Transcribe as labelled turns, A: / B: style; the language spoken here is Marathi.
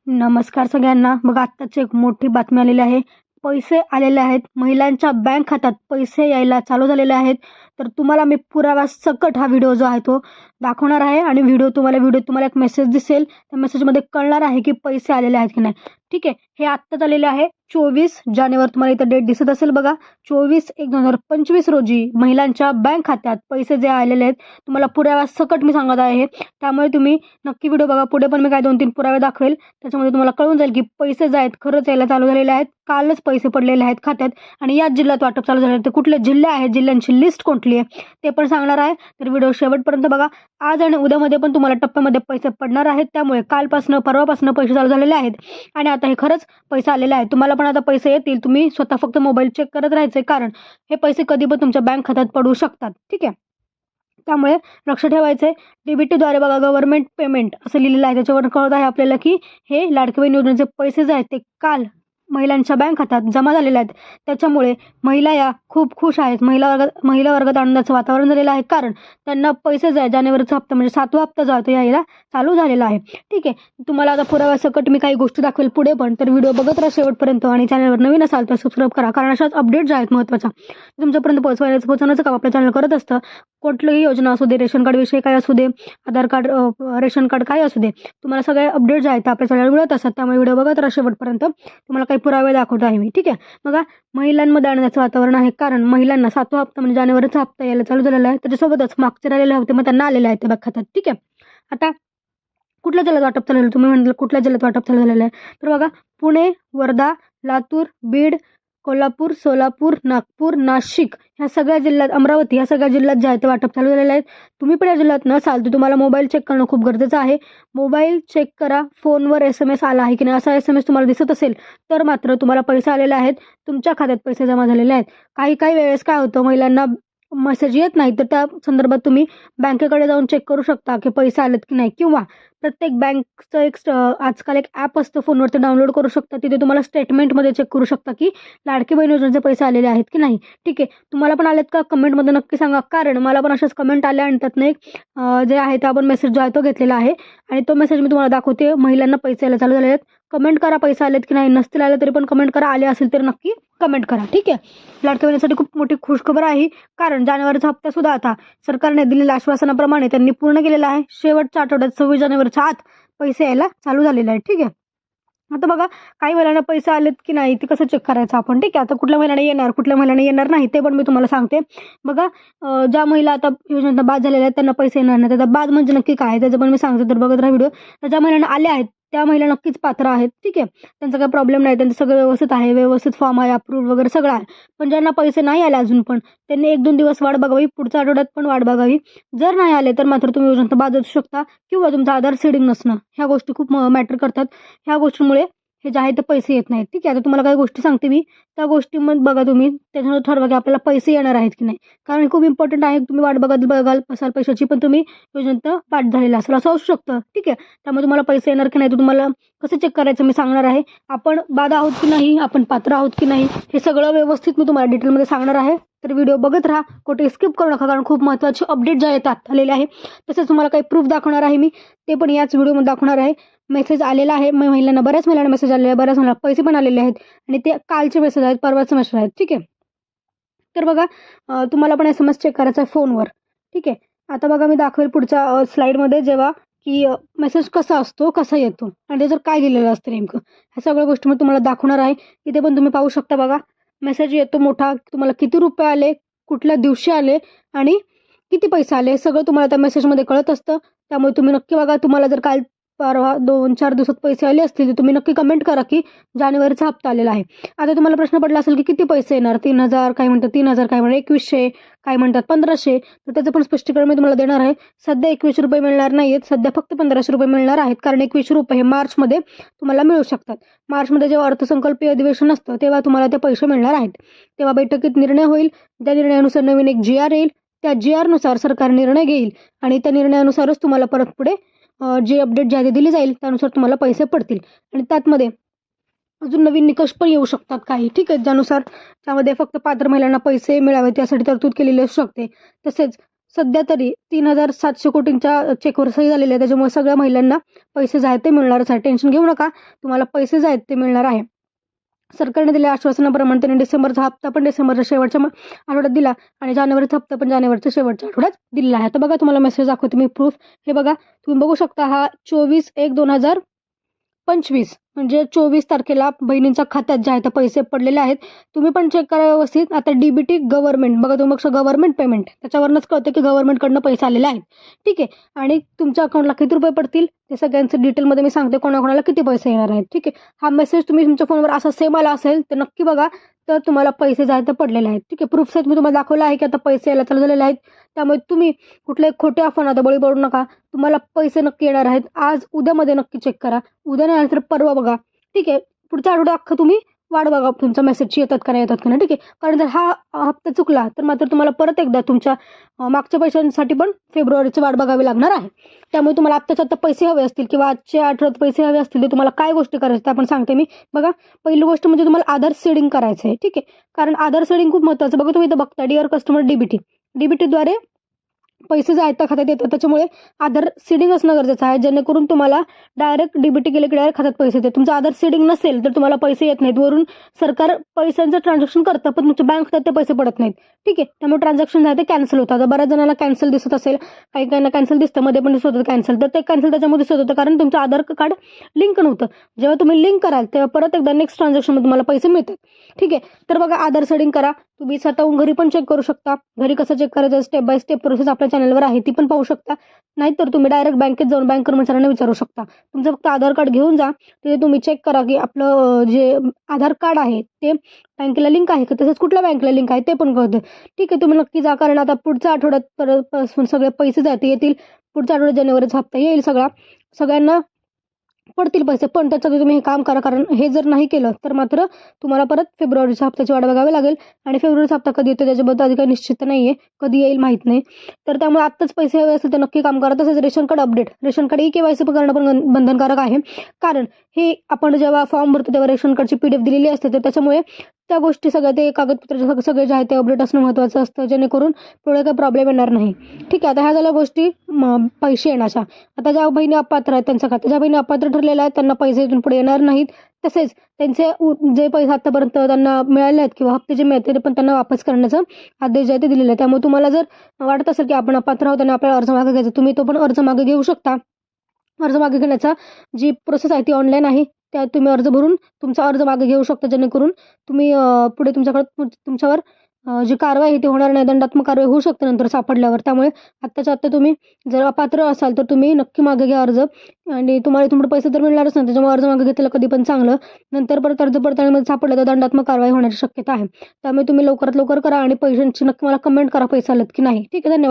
A: नमस्कार सगळ्यांना. बघा आत्ताच एक मोठी बातमी आलेली आहे. पैसे आलेले आहेत. महिलांच्या बँक खात्यात पैसे यायला चालू झालेले आहेत. तर तुम्हाला मी पुरावा सकट हा व्हिडिओ जो आहे तो दाखवणार आहे आणि व्हिडिओ तुम्हाला एक मेसेज दिसेल. त्या मेसेजमध्ये कळणार आहे की पैसे आलेले आहेत की नाही. ठीक आहे. हे आत्ताच आलेले आहे 24 जानेवारी. तुम्हाला इथं डेट दिसत असेल बघा. 24/1/2025 रोजी महिलांच्या बँक खात्यात पैसे जे आलेले आहेत तुम्हाला पुरावा सकट मी सांगत आहे. त्यामुळे तुम्ही नक्की व्हिडिओ बघा. पुढे पण मी काय 2-3 पुरावे दाखवेल. त्याच्यामध्ये तुम्हाला कळून जाईल की पैसे जे आहेत खरंच यायला चालू झालेले आहेत. कालच पैसे पडलेले आहेत खात्यात आणि याच जिल्ह्यात वाटप चालू झालं आहे. ते कुठले जिल्हे आहेत, जिल्ह्यांची लिस्ट कोणती आहे ते पण सांगणार आहे. तर व्हिडिओ शेवटपर्यंत बघा. आज आणि उद्यामध्ये पण तुम्हाला टप्प्यामध्ये पैसे पडणार आहेत. त्यामुळे कालपासून परवापासून पैसे चालू झालेले आहेत आणि आता हे खरंच पैसे आलेले आहेत. तुम्हाला पण आता पैसे येतील. तुम्ही स्वतः फक्त मोबाईल चेक करत राहायचे, कारण हे पैसे कधी पण तुमच्या बँक खात्यात पडू शकतात. ठीक आहे. त्यामुळे लक्ष ठेवायचे. डीबीटीद्वारे बघा गव्हर्नमेंट पेमेंट असं लिहिलेलं आहे. त्याच्यावर कळत आहे आपल्याला की हे लाडकी बहीण योजनेचे पैसे जे आहेत ते काल महिलांच्या बँक खात्यात जमा झालेले आहेत. त्याच्यामुळे महिला या खूप खुश आहेत. महिला वर्गात आनंदाचं वातावरण झालेलं आहे, कारण त्यांना पैसे जे आहे जानेवारीचा हप्ता म्हणजे 7वा हप्ता जो आहे तो यायला चालू झालेला आहे. ठीक आहे. तुम्हाला आता पुराव्यासकट मी काही गोष्टी दाखवेल पुढे पण. तर व्हिडिओ बघत राहा शेवटपर्यंत आणि चॅनलवर नवीन असाल तर सबस्क्राईब करा, कारण अशाच अपडेट ज्या आहेत महत्त्वाच्या तुमच्यापर्यंत पोहोचवण्याचं काम आपल्या चॅनल करत असतं. कुठलीही योजना असू दे, रेशन कार्ड विषयी काय असू दे, आधार कार्ड, रेशन कार्ड काय असू दे, तुम्हाला सगळे अपडेट जे आहेत आपल्या चॅनल मिळत असतात. त्यामुळे व्हिडिओ बघत राहा शेवटपर्यंत. तुम्हाला काही पुरावे दाखवत आहे मी. ठीक आहे. बघा महिलांमध्ये आनंदाचं वातावरण आहे, कारण महिलांना 7वा हप्ता म्हणजे जानेवारीचा हप्ता यायला चालू झालेला आहे. त्याच्यासोबतच मागचे राहिलेले हप्ते मग त्यांना आलेले आहेत ते बँक खात्यात. ठीक आहे. आता कुठल्या जिल्ह्यात वाटप चालू झालं, तुम्ही म्हणाल कुठल्या जिल्ह्यात वाटप चालू झालेलं आहे. तर बघा पुणे, वर्धा, लातूर, बीड, कोल्हापूर, सोलापूर, नागपूर, नाशिक ह्या सगळ्या जिल्ह्यात, अमरावती ह्या सगळ्या जिल्ह्यात जे आहे ते वाटप चालू झालेलं आहे. तुम्ही पण या जिल्ह्यात नसाल तर तुम्हाला मोबाईल चेक करणं खूप गरजेचं आहे. मोबाईल चेक करा. फोनवर SMS आला आहे की नाही. असा SMS तुम्हाला दिसत असेल तर मात्र तुम्हाला पैसे आलेले आहेत. तुमच्या खात्यात पैसे जमा झालेले आहेत. काही वेळेस काय होतं, महिलांना मेसेज येत नाही, तर त्या संदर्भात तुम्ही बँकेकडे जाऊन चेक करू शकता की पैसे आलेत की नाही, किंवा प्रत्येक बँकचं आजकाल एक ॲप असतं फोनवरती, डाउनलोड करू शकता. तिथे तुम्हाला स्टेटमेंटमध्ये चेक करू शकता की लाडकी बहीण योजनेचे पैसे आलेले आहेत की नाही. ठीक आहे. तुम्हाला पण आलेत का कमेंटमध्ये नक्की सांगा, कारण मला पण अशाच कमेंट आल्या आणि त्यातनं एक जे आहे ते आपण मेसेज जो आहे तो घेतलेला आहे आणि तो मेसेज मी तुम्हाला दाखवते. महिलांना पैसे यायला चालू झाले आहेत. कमेंट करा पैसे आलेत की नाही. नसतील आले तरी पण कमेंट करा. आले असेल तर नक्की कमेंट करा. ठीक आहे. लाडक्या बहिणीसाठी खूप मोठी खुशखबर आहे, कारण जानेवारीचा हप्ता सुद्धा आता सरकारने दिलेल्या आश्वासनाप्रमाणे त्यांनी पूर्ण केलेला आहे. शेवटच्या आठवड्यात 26 जानेवारीच्या आत पैसे यायला चालू झालेले आहेत. ठीक आहे. आता बघा काही महिलांना पैसे आलेत की नाही ते कसं चेक करायचं आपण. ठीक आहे. आता कुठल्या महिलांना येणार, कुठल्या महिलांना येणार नाही ते पण मी तुम्हाला सांगते. बघा ज्या महिला आता योजनेत बाद झालेल्या आहेत त्यांना पैसे येणार नाही. त्याचा बाद म्हणजे नक्की काय त्याचं पण मी सांगते, तर बघत राहा व्हिडिओ. तर ज्या महिलांना आले आहेत त्या महिला नक्कीच पात्र आहेत. ठीक आहे. त्यांचा काही प्रॉब्लेम नाही, त्यांचं सगळं व्यवस्थित आहे, व्यवस्थित फॉर्म आहे, अप्रूव्ह वगैरे सगळं आहे. पण ज्यांना पैसे नाही आले अजून पण त्यांनी 1-2 दिवस वाट बघावी, पुढच्या आठवड्यात पण वाट बघावी. जर नाही आले तर मात्र तुम्ही योजनेत बाद असू शकता, किंवा तुमचं आधार सीडिंग नसणं, ह्या गोष्टी खूप मॅटर करतात. ह्या गोष्टींमुळे हे जे आहे ते पैसे येत नाहीत. ठीक आहे. आता तुम्हाला काही गोष्टी सांगते मी, त्या गोष्टीमध्ये बघा तुम्ही त्याच्यावर ठरवा की आपल्याला पैसे येणार आहेत की नाही, कारण खूप इम्पॉर्टंट आहे. तुम्ही वाट बघाल असाल पैशाची, पण तुम्ही योजनेत पाठ झालेला असेल असं असू शकतं. ठीक आहे. त्यामुळे तुम्हाला पैसे येणार की नाही ते तुम्हाला कसं चेक करायचं मी सांगणार आहे. आपण बाद आहोत की नाही, आपण पात्र आहोत की नाही, हे सगळं व्यवस्थित मी तुम्हाला डिटेलमध्ये सांगणार आहे. तर व्हिडिओ बघत राहा, कुठे स्किप करू नका, कारण खूप महत्त्वाचे अपडेट जे येतात आलेले आहे. तसेच तुम्हाला काही प्रूफ दाखवणार आहे मी, ते पण याच व्हिडिओमध्ये दाखवणार आहे. मेसेज आलेला आहे महिलांना, बऱ्याच महिलांना मेसेज आलेला आहे, बऱ्याच महिलांना पैसे पण आलेले आहेत आणि ते कालचे मेसेज आहेत, परवाचे मेसेज आहेत. ठीक आहे. तर बघा तुम्हाला पण SMS चेक करायचा आहे फोनवर. ठीक आहे. आता बघा मी दाखवेल पुढच्या स्लाईडमध्ये जेव्हा की मेसेज कसा असतो, कसा येतो आणि त्याच्यावर काय लिहिलेलं असतं नेमकं, ह्या सगळ्या गोष्टी मी तुम्हाला दाखवणार आहे. इथे पण तुम्ही पाहू शकता. बघा मेसेज येतो मोठा, तुम्हाला किती रुपये आले, कुठल्या दिवशी आले आणि किती पैसे आले, सगळं तुम्हाला त्या मेसेजमध्ये कळत असतं. त्यामुळे तुम्ही नक्की बघा. तुम्हाला जर काल परवा 2-4 दिवसात पैसे आले असतील तर तुम्ही नक्की कमेंट करा की जानेवारीचा हप्ता आलेला आहे. आता तुम्हाला प्रश्न पडला असेल की किती पैसे येणार, 3,000 काय म्हणतात, 3,000 काय म्हणतात, 2,100 काय म्हणतात, 1,500. तर त्याचं पण स्पष्टीकरण मी तुम्हाला देणार आहे. सध्या 21 रुपये मिळणार नाहीत, सध्या फक्त 1,500 रुपये मिळणार आहेत, कारण 21 रुपये हे मार्चमध्ये तुम्हाला मिळू शकतात. मार्चमध्ये जेव्हा अर्थसंकल्पीय अधिवेशन असतं तेव्हा तुम्हाला ते पैसे मिळणार आहेत. तेव्हा बैठकीत निर्णय होईल. त्या निर्णयानुसार नवीन एक GR येईल. त्या GR नुसार सरकार निर्णय घेईल आणि त्या निर्णयानुसारच तुम्हाला परत पुढे जे अपडेट जे आहे ते दिली जाईल, त्यानुसार तुम्हाला पैसे पडतील. आणि त्यातमध्ये अजून नवीन निकष पण येऊ शकतात काही. ठीक आहे. ज्यानुसार त्यामध्ये फक्त पात्र महिलांना पैसे मिळावे त्यासाठी तरतूद केलेली असू शकते. तसेच सध्या तरी 3,700 कोटींच्या चेकवर सही झालेली आहे. त्याच्यामुळे सगळ्या महिलांना पैसे जे आहेत ते मिळणारच आहे. टेन्शन घेऊ नका, तुम्हाला पैसे जे आहेत ते मिळणार आहे. सरकारने दिलेल्या आश्वासनाप्रमाणे त्यांनी डिसेंबरचा हप्ता पण डिसेंबरच्या शेवटच्या आठवड्यात दिला आणि जानेवारीचा हप्ता पण जानेवारीच्या शेवटच्या आठवड्यात दिलेला आहे. तर बघा, तुम्हाला मेसेज दाखवते मी प्रूफ. हे बघा, तुम्ही बघू शकता, हा 24/1/2025 म्हणजे 24 तारखेला बहिणींच्या खात्यात जे आहे ते पैसे पडलेले आहेत. तुम्ही पण चेक करा व्यवस्थित. आता DBT गव्हर्नमेंट बघा, तुम्ही बघा गव्हर्नमेंट पेमेंट, त्याच्यावरनंच कळतं की गव्हर्नमेंटकडनं पैसे आलेले आहेत. ठीक आहे, आणि तुमच्या अकाउंटला किती रुपये पडतील ते सगळ्यांचं डिटेलमध्ये मी सांगते, कोणाकोणाला किती पैसे येणार आहेत. ठीक आहे, हा मेसेज तुम्ही तुमच्या फोनवर असा सेम आला असेल तर नक्की बघा, तर तुम्हाला पैसे जे आहेत ते पडलेले आहेत. ठीक आहे, प्रूफ सहित मी तुम्हाला दाखवलं आहे की आता पैसे यायला चालू झालेले आहेत. त्यामुळे तुम्ही कुठले खोटे अफवा आता बळी पडू नका. तुम्हाला पैसे नक्की येणार आहेत. आज उद्यामध्ये नक्की चेक करा, उद्या नाही तर परवा बघा. ठीक आहे, पुढच्या आठवड्यात अख्खं तुम्ही वाट बघा तुमच्या मेसेजची येतात का नाही. ठीक आहे, कारण जर हा हप्ता चुकला तर मात्र तुम्हाला परत एकदा तुमच्या मागच्या पैशांसाठी पण फेब्रुवारीची वाट बघावी लागणार आहे. त्यामुळे तुम्हाला आत्ताच्या आत्ता पैसे हवे असतील किंवा आजच्या आठवड्यात पैसे हवे असतील तर तुम्हाला काय गोष्टी करायच्या आपण सांगते मी. बघा, पहिली गोष्ट म्हणजे तुम्हाला आधार सीडिंग करायचं आहे. ठीक आहे, कारण आधार सीडिंग खूप महत्त्वाचं. बघा, तुम्ही इथं बघता डिअर कस्टमर डीबीटीद्वारे पैसे जे आहेत खात्यात येतात. त्याच्यामुळे आधार सीडिंग असणं गरजेचं आहे, जेणेकरून तुम्हाला डायरेक्ट DBT केले की डायरेक्ट खात्यात पैसे येतात. तुमचं आधार सीडिंग नसेल तर तुम्हाला पैसे येत नाहीत. वरून सरकार पैशांचं ट्रान्झॅक्शन करतं पण तुमच्या बँक खात्यात ते पैसे पडत नाहीत. ठीक आहे, त्यामुळे ट्रान्झॅक्शन जे आहे ते कॅन्सल होतात. बऱ्याच जणांना कॅन्सल दिसत असेल, काही काहींना कॅन्सल दिसतं, मध्ये पण दिसत होतं कॅन्सल. तर ते कॅन्सल त्याच्यामध्ये दिसत होतं कारण तुमचं आधार कार्ड लिंक नव्हतं. जेव्हा तुम्ही लिंक कराल तेव्हा परत एकदा नेक्स्ट ट्रान्झॅक्शनमध्ये तुम्हाला पैसे मिळतात. ठीक आहे, तर बघा, आधार सीडिंग करा. तुम्ही स्वतःहून घरी पण चेक करू शकता. घरी कसं चेक करायचं स्टेप बाय स्टेप प्रोसेस आपल्या चॅनलवर आहे, ती पण पाहू शकता. नाहीतर तुम्ही डायरेक्ट बँकेत जाऊन बँक कर्मचाऱ्यांना विचारू शकता. तुमचं फक्त आधार कार्ड घेऊन जा, तिथे तुम्ही चेक करा की आपलं जे आधार कार्ड आहे ते बँकेला लिंक आहे का, तसंच कुठल्या बँकेला लिंक आहे ते पण कळतं. ठीक आहे, तुम्ही नक्की जा, कारण आता पुढच्या आठवड्यात परतपासून सगळे पैसे जाते येतील. पुढच्या आठवड्यात जानेवारीचा हप्ता येईल, सगळ्यांना पडतील पैसे. पण त्याच्यासाठी तुम्ही हे काम करा, कारण हे जर नाही केलं तर मात्र तुम्हाला परत फेब्रुवारीच्या हप्त्याची वाट बघावी लागेल. आणि फेब्रुवारीचा हप्ता कधी येतो त्याच्याबद्दल आधी काही निश्चित नाही आहे, कधी येईल माहीत नाही. तर त्यामुळे आत्ताच पैसे हवे असेल तर नक्की काम करा. तसेच ration card update, ration card KYC करणं पण बंधनकारक आहे. कारण हे आपण जेव्हा फॉर्म भरतो तेव्हा रेशन कार्डची PDF दिलेली असते, तर त्याच्यामुळे त्या गोष्टी सगळ्या ते कागदपत्र सगळे जे आहे ते अपडेट असणं महत्त्वाचं असतं, जेणेकरून पुढे काही प्रॉब्लेम येणार नाही. ठीक आहे, आता ह्या झाल्या गोष्टी पैसे येण्याच्या. आता ज्या बहिणी अपात्र आहेत त्यांचं खातं, ज्या बहिणी अपात्र ठरलेल्या आहेत त्यांना पैसे इथून पुढे येणार नाहीत. तसेच त्यांचे जे पैसे आतापर्यंत त्यांना मिळाले आहेत किंवा हप्ते जे मिळते ते पण त्यांना वापस करण्याचा आदेश जे आहे ते दिलेला आहे. त्यामुळे तुम्हाला जर वाटत असेल की आपण अपात्र आहोत आणि आपल्याला अर्ज मागे घ्यायचा, तुम्ही तो पण अर्ज मागे घेऊ शकता. अर्ज मागे घेण्याचा जी प्रोसेस आहे ती ऑनलाईन आहे. त्यात तुम्ही अर्ज भरून तुमचा अर्ज मागे घेऊ शकता, जेणेकरून तुम्ही पुढे तुमच्यावर जी कारवाई आहे ती होणार नाही, दंडात्मक कारवाई होऊ शकते नंतर सापडल्यावर. त्यामुळे आत्ताच्या आत्ता तुम्ही जर अपात्र असाल तर तुम्ही नक्की मागे घ्या अर्ज. आणि तुम्हाला इथून पैसे तर मिळणारच नाही, त्याच्यामुळे अर्ज मागे घेतलेलं कधी पण चांगलं. नंतर परत अर्ज पडताळणीमध्ये सापडलं तर दंडात्मक कारवाई होण्याची शक्यता आहे. त्यामुळे तुम्ही लवकरात लवकर करा आणि पैशांची नक्की मला कमेंट करा पैसे आलेत की नाही. ठीक आहे, धन्यवाद.